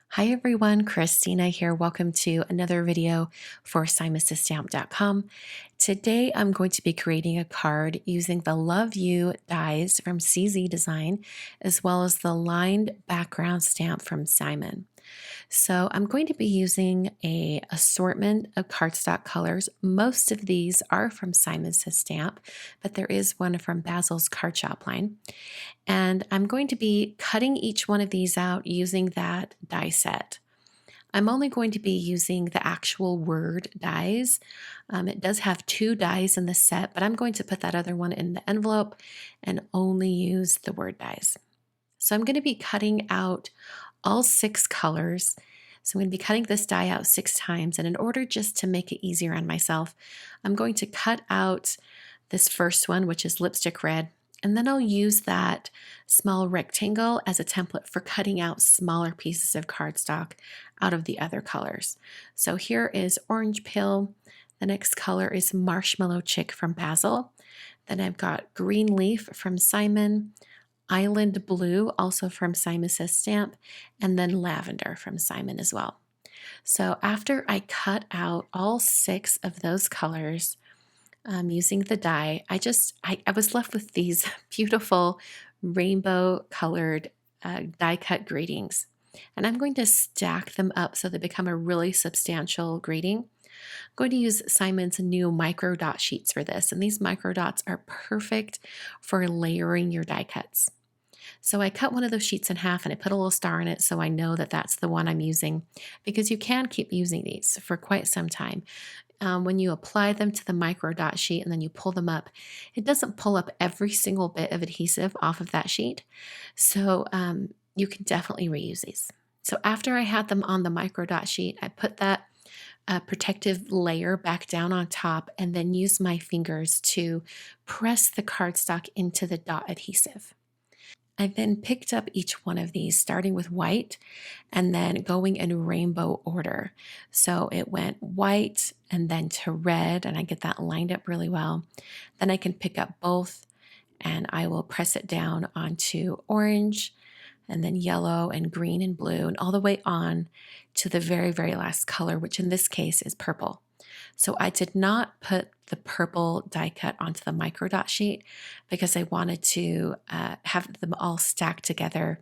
Hi everyone, Christina here. Welcome to another video for SimonsStamp.com. Today I'm going to be creating a card using the Love You dies from CZ Design as well as the lined background stamp from Simon. So I'm going to be using a assortment of cardstock colors. Most of these are from Simon's Stamp, but there is one from Basil's Card Shop line. And I'm going to be cutting each one of these out using that die set. I'm only going to be using the actual word dies. It does have two dies in the set, but I'm going to put that other one in the envelope and only use the word dies. So I'm going to be cutting out all 6 colors. So I'm going to be cutting this die out 6 times. And in order just to make it easier on myself, I'm going to cut out this first one, which is lipstick red. And then I'll use that small rectangle as a template for cutting out smaller pieces of cardstock out of the other colors. So here is Orange Pill. The next color is Marshmallow Chick from Basil. Then I've got Green Leaf from Simon, Island Blue, also from Simon Says Stamp, and then Lavender from Simon as well. So after I cut out all 6 of those colors, using the die, I was left with these beautiful rainbow colored die cut greetings. And I'm going to stack them up so they become a really substantial greeting. I'm going to use Simon's new micro dot sheets for this. And these micro dots are perfect for layering your die cuts. So I cut one of those sheets in half and I put a little star in it so I know that that's the one I'm using, because you can keep using these for quite some time. When you apply them to the micro dot sheet and then you pull them up, it doesn't pull up every single bit of adhesive off of that sheet. So you can definitely reuse these. So after I had them on the micro dot sheet, I put that protective layer back down on top and then used my fingers to press the cardstock into the dot adhesive. I then picked up each one of these, starting with white and then going in rainbow order. So it went white and then to red, and I get that lined up really well. Then I can pick up both and I will press it down onto orange and then yellow and green and blue and all the way on to the very, very last color, which in this case is purple. So I did not put the purple die cut onto the micro dot sheet because I wanted to have them all stacked together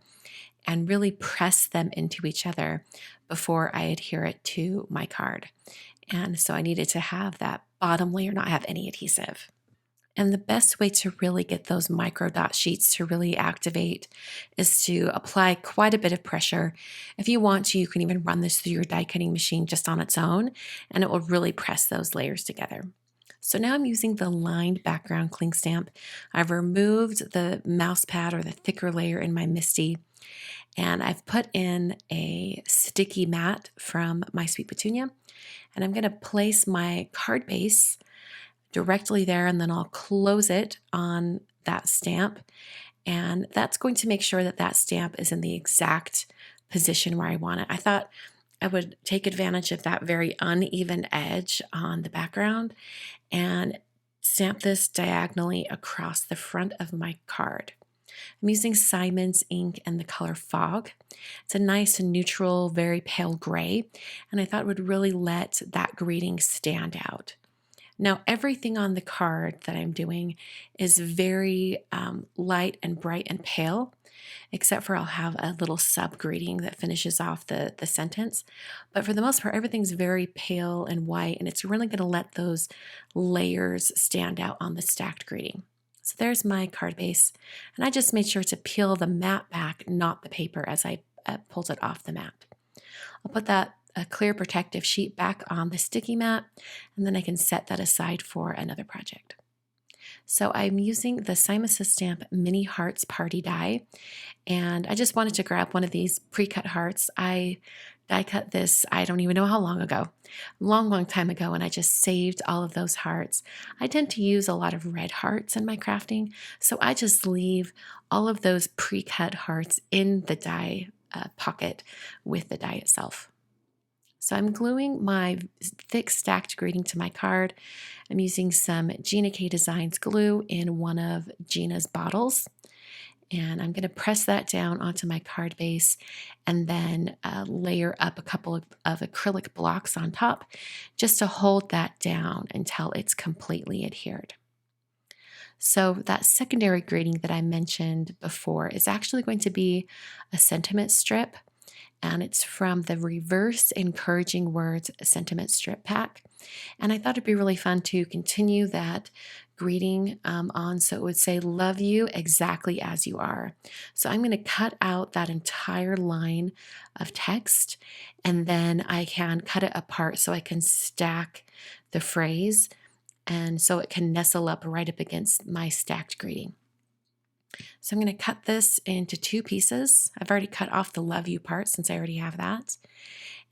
and really press them into each other before I adhere it to my card. And so I needed to have that bottom layer not have any adhesive. And the best way to really get those micro dot sheets to really activate is to apply quite a bit of pressure. If you want to, you can even run this through your die cutting machine just on its own, and it will really press those layers together. So now I'm using the lined background cling stamp. I've removed the mouse pad or the thicker layer in my MISTI, and I've put in a sticky mat from My Sweet Petunia, and I'm going to place my card base directly there, and then I'll close it on that stamp. And that's going to make sure that that stamp is in the exact position where I want it. I thought I would take advantage of that very uneven edge on the background and stamp this diagonally across the front of my card. I'm using Simon's ink and the color Fog. It's a nice neutral, very pale gray, and I thought it would really let that greeting stand out. Now, everything on the card that I'm doing is very light and bright and pale, except for I'll have a little sub greeting that finishes off the sentence. But for the most part, everything's very pale and white, and it's really going to let those layers stand out on the stacked greeting. So there's my card base, and I just made sure to peel the mat back, not the paper, as I pulled it off the mat. I'll put that a clear protective sheet back on the sticky mat, and then I can set that aside for another project. So I'm using the Simon Says Stamp Mini Hearts Party die, and I just wanted to grab one of these pre-cut hearts. I die cut this, I don't even know how long ago, long time ago, and I just saved all of those hearts. I tend to use a lot of red hearts in my crafting, so I just leave all of those pre-cut hearts in the die pocket with the die itself. So I'm gluing my thick stacked greeting to my card. I'm using some Gina K Designs glue in one of Gina's bottles. And I'm going to press that down onto my card base and then layer up a couple of acrylic blocks on top just to hold that down until it's completely adhered. So that secondary grading that I mentioned before is actually going to be a sentiment strip, and it's from the Reverse Encouraging Words sentiment strip pack. And I thought it'd be really fun to continue that greeting on, so it would say, "Love you exactly as you are." So I'm going to cut out that entire line of text, and then I can cut it apart so I can stack the phrase, and so it can nestle up right up against my stacked greeting. So I'm going to cut this into 2 pieces. I've already cut off the "love you" part since I already have that.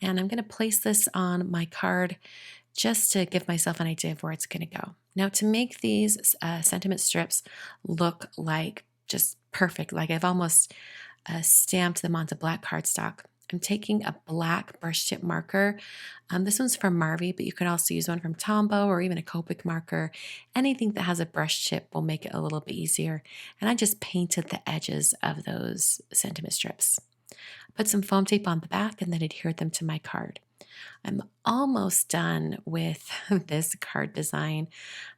And I'm going to place this on my card just to give myself an idea of where it's going to go. Now, to make these sentiment strips look like just perfect, like I've almost stamped them onto black cardstock, I'm taking a black brush tip marker. This one's from Marvy, but you could also use one from Tombow or even a Copic marker. Anything that has a brush tip will make it a little bit easier. And I just painted the edges of those sentiment strips. Put some foam tape on the back and then adhered them to my card. I'm almost done with this card design.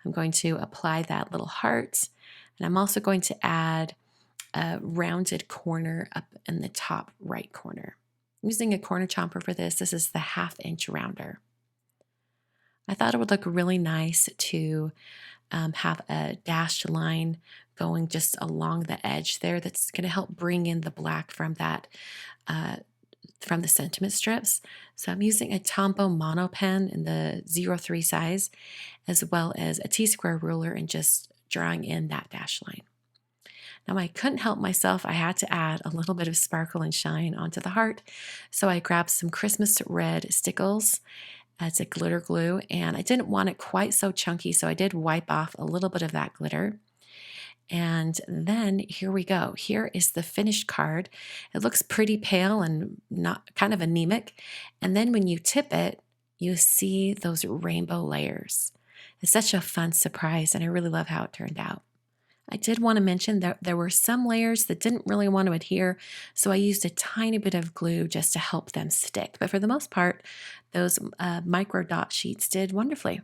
I'm going to apply that little heart, and I'm also going to add a rounded corner up in the top right corner. I'm using a corner chomper for this. This is the 1/2 inch rounder. I thought it would look really nice to have a dashed line going just along the edge there. That's going to help bring in the black from that from the sentiment strips. So I'm using a Tombow mono pen in the 03 size, as well as a T-square ruler, and just drawing in that dash line. Now, I couldn't help myself. I had to add a little bit of sparkle and shine onto the heart. So I grabbed some Christmas red stickles as a glitter glue, and I didn't want it quite so chunky, so I did wipe off a little bit of that glitter. And then here we go. Here is the finished card. It looks pretty pale and not kind of anemic. And then when you tip it, you see those rainbow layers. It's such a fun surprise, and I really love how it turned out. I did want to mention that there were some layers that didn't really want to adhere, so I used a tiny bit of glue just to help them stick. But for the most part, those micro dot sheets did wonderfully.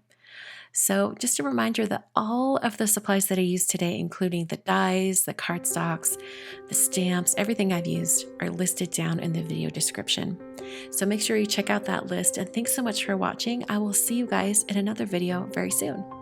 So just a reminder that all of the supplies that I used today, including the dies, the cardstocks, the stamps, everything I've used, are listed down in the video description. So make sure you check out that list, and thanks so much for watching. I will see you guys in another video very soon.